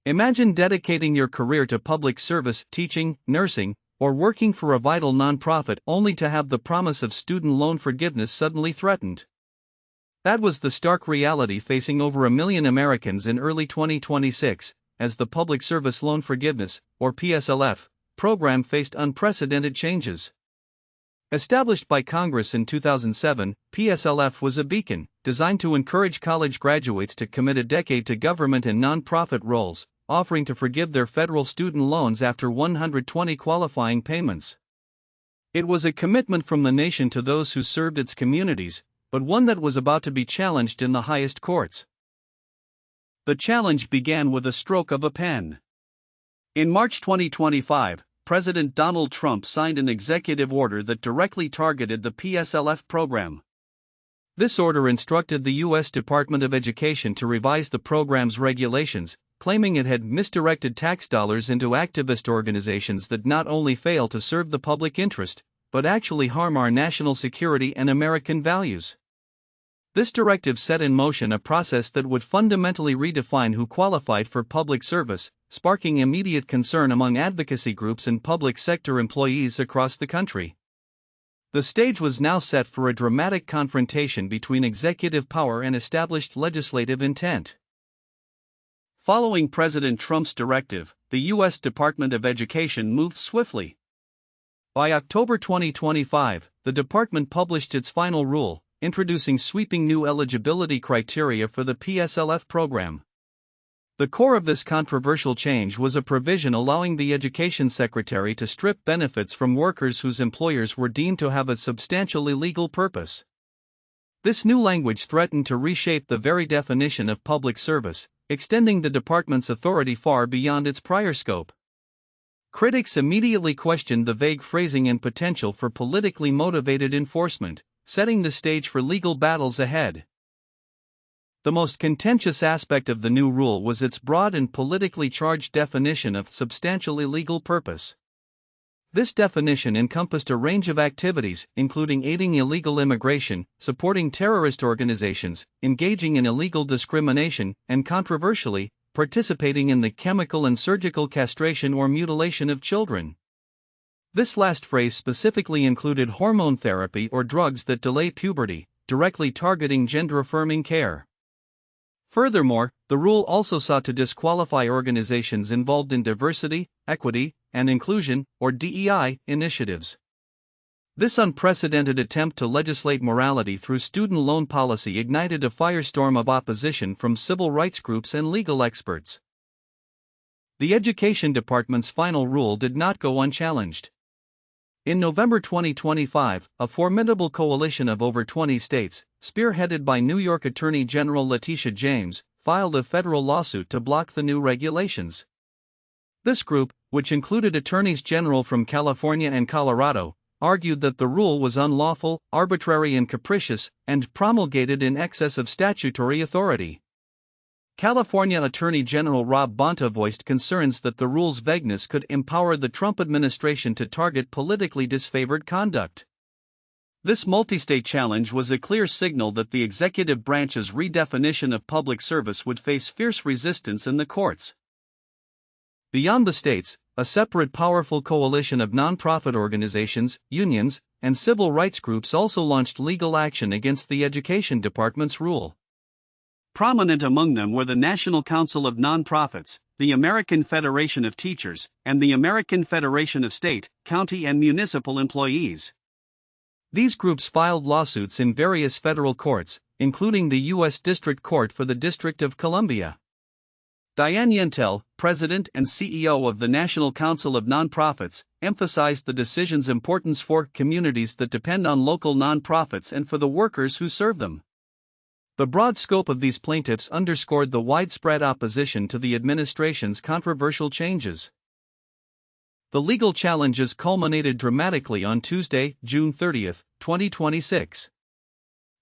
Imagine dedicating your career to public service, teaching, nursing, or working for a vital nonprofit only to have the promise of student loan forgiveness suddenly threatened. That was the stark reality facing over 1 million Americans in early 2026, as the Public Service Loan Forgiveness, or PSLF, program faced unprecedented changes. Established by Congress in 2007, PSLF was a beacon, designed to encourage college graduates to commit a decade to government and nonprofit roles, offering to forgive their federal student loans after 120 qualifying payments. It was a commitment from the nation to those who served its communities, but one that was about to be challenged in the highest courts. The challenge began with a stroke of a pen. In March 2025, President Donald Trump signed an executive order that directly targeted the PSLF program. This order instructed the U.S. Department of Education to revise the program's regulations, claiming it had misdirected tax dollars into activist organizations that not only fail to serve the public interest, but actually harm our national security and American values. This directive set in motion a process that would fundamentally redefine who qualified for public service, sparking immediate concern among advocacy groups and public sector employees across the country. The stage was now set for a dramatic confrontation between executive power and established legislative intent. Following President Trump's directive, the U.S. Department of Education moved swiftly. By October 2025, the department published its final rule, introducing sweeping new eligibility criteria for the PSLF program. The core of this controversial change was a provision allowing the Education Secretary to strip benefits from workers whose employers were deemed to have a substantial illegal purpose. This new language threatened to reshape the very definition of public service, extending the department's authority far beyond its prior scope. Critics immediately questioned the vague phrasing and potential for politically motivated enforcement, setting the stage for legal battles ahead. The most contentious aspect of the new rule was its broad and politically charged definition of substantial illegal purpose. This definition encompassed a range of activities, including aiding illegal immigration, supporting terrorist organizations, engaging in illegal discrimination, and controversially, participating in the chemical and surgical castration or mutilation of children. This last phrase specifically included hormone therapy or drugs that delay puberty, directly targeting gender-affirming care. Furthermore, the rule also sought to disqualify organizations involved in diversity, equity, and inclusion, or DEI, initiatives. This unprecedented attempt to legislate morality through student loan policy ignited a firestorm of opposition from civil rights groups and legal experts. The Education Department's final rule did not go unchallenged. In November 2025, a formidable coalition of over 20 states, spearheaded by New York Attorney General Letitia James, filed a federal lawsuit to block the new regulations. This group, which included attorneys general from California and Colorado, argued that the rule was unlawful, arbitrary and capricious, and promulgated in excess of statutory authority. California Attorney General Rob Bonta voiced concerns that the rule's vagueness could empower the Trump administration to target politically disfavored conduct. This multi-state challenge was a clear signal that the executive branch's redefinition of public service would face fierce resistance in the courts. Beyond the states, a separate powerful coalition of nonprofit organizations, unions, and civil rights groups also launched legal action against the Education Department's rule. Prominent among them were the National Council of Nonprofits, the American Federation of Teachers, and the American Federation of State, County and Municipal Employees. These groups filed lawsuits in various federal courts, including the U.S. District Court for the District of Columbia. Diane Yentel, president and CEO of the National Council of Nonprofits, emphasized the decision's importance for communities that depend on local nonprofits and for the workers who serve them. The broad scope of these plaintiffs underscored the widespread opposition to the administration's controversial changes. The legal challenges culminated dramatically on Tuesday, June 30, 2026.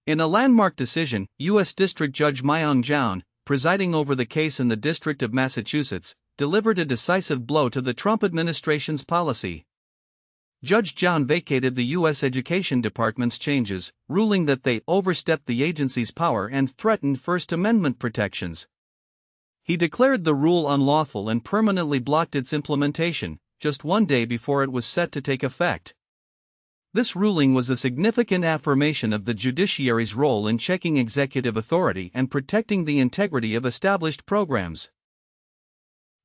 In a landmark decision, U.S. District Judge Myung Joun, presiding over the case in the District of Massachusetts, delivered a decisive blow to the Trump administration's policy. Judge Joun vacated the U.S. Education Department's changes, ruling that they overstepped the agency's power and threatened First Amendment protections. He declared the rule unlawful and permanently blocked its implementation, just one day before it was set to take effect. This ruling was a significant affirmation of the judiciary's role in checking executive authority and protecting the integrity of established programs.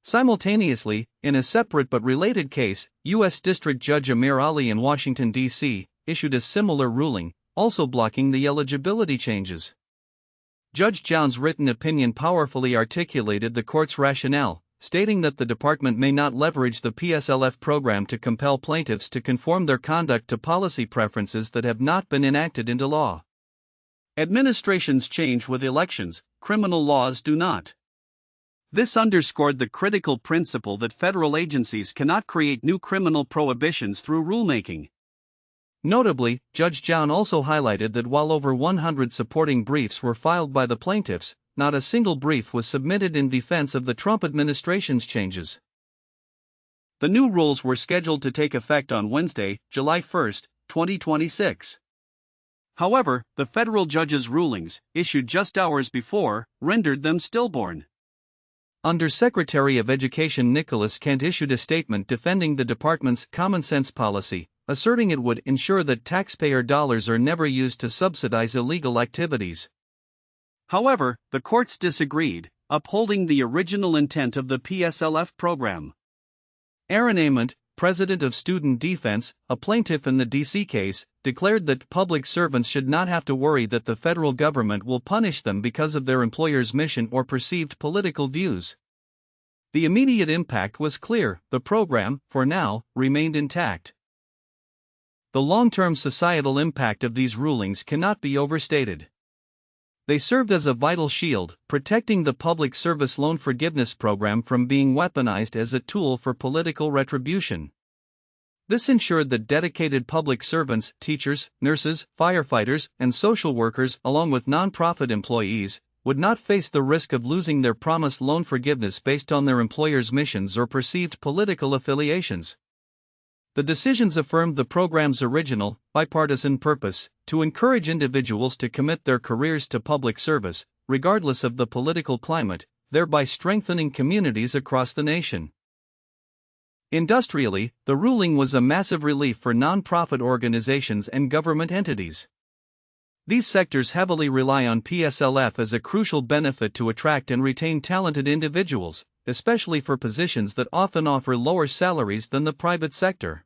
Simultaneously, in a separate but related case, U.S. District Judge Amir Ali in Washington, D.C., issued a similar ruling, also blocking the eligibility changes. Judge John's written opinion powerfully articulated the court's rationale, stating that the department may not leverage the PSLF program to compel plaintiffs to conform their conduct to policy preferences that have not been enacted into law. Administrations change with elections, criminal laws do not. This underscored the critical principle that federal agencies cannot create new criminal prohibitions through rulemaking. Notably, Judge John also highlighted that while over 100 supporting briefs were filed by the plaintiffs, not a single brief was submitted in defense of the Trump administration's changes. The new rules were scheduled to take effect on Wednesday, July 1, 2026. However, the federal judge's rulings, issued just hours before, rendered them stillborn. Undersecretary of Education Nicholas Kent issued a statement defending the department's common-sense policy, asserting it would ensure that taxpayer dollars are never used to subsidize illegal activities. However, the courts disagreed, upholding the original intent of the PSLF program. Aaron Ament, president of Student Defense, a plaintiff in the D.C. case, declared that public servants should not have to worry that the federal government will punish them because of their employer's mission or perceived political views. The immediate impact was clear: the program, for now, remained intact. The long-term societal impact of these rulings cannot be overstated. They served as a vital shield, protecting the Public Service Loan Forgiveness Program from being weaponized as a tool for political retribution. This ensured that dedicated public servants, teachers, nurses, firefighters, and social workers, along with nonprofit employees, would not face the risk of losing their promised loan forgiveness based on their employer's missions or perceived political affiliations. The decisions affirmed the program's original, bipartisan purpose, to encourage individuals to commit their careers to public service, regardless of the political climate, thereby strengthening communities across the nation. Industrially, the ruling was a massive relief for nonprofit organizations and government entities. These sectors heavily rely on PSLF as a crucial benefit to attract and retain talented individuals, especially for positions that often offer lower salaries than the private sector.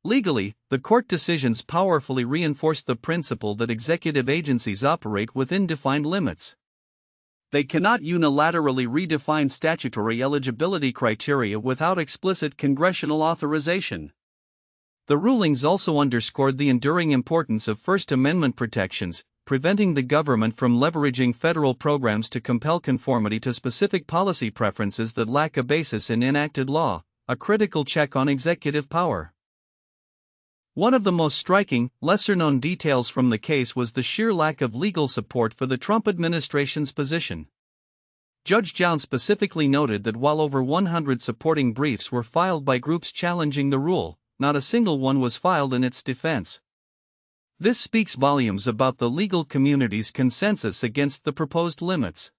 Legally, the court decisions powerfully reinforced the principle that executive agencies operate within defined limits. They cannot unilaterally redefine statutory eligibility criteria without explicit congressional authorization. The rulings also underscored the enduring importance of First Amendment protections, preventing the government from leveraging federal programs to compel conformity to specific policy preferences that lack a basis in enacted law, a critical check on executive power. One of the most striking, lesser-known details from the case was the sheer lack of legal support for the Trump administration's position. Judge John specifically noted that while over 100 supporting briefs were filed by groups challenging the rule, not a single one was filed in its defense. This speaks volumes about the legal community's consensus against the proposed limits.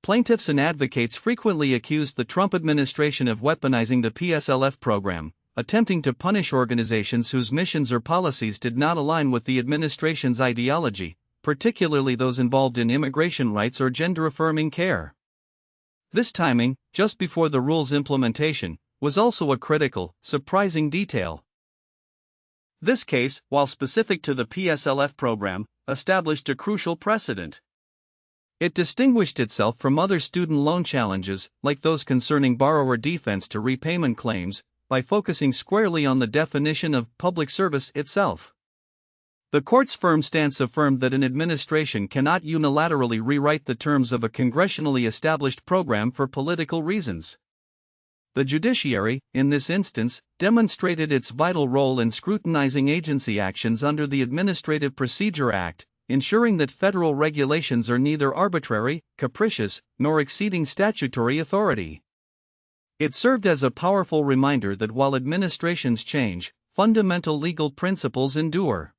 Plaintiffs and advocates frequently accused the Trump administration of weaponizing the PSLF program, attempting to punish organizations whose missions or policies did not align with the administration's ideology, particularly those involved in immigration rights or gender-affirming care. This timing, just before the rule's implementation, was also a critical, surprising detail. This case, while specific to the PSLF program, established a crucial precedent. It distinguished itself from other student loan challenges, like those concerning borrower defense to repayment claims, by focusing squarely on the definition of public service itself. The court's firm stance affirmed that an administration cannot unilaterally rewrite the terms of a congressionally established program for political reasons. The judiciary, in this instance, demonstrated its vital role in scrutinizing agency actions under the Administrative Procedure Act, ensuring that federal regulations are neither arbitrary, capricious, nor exceeding statutory authority. It served as a powerful reminder that while administrations change, fundamental legal principles endure.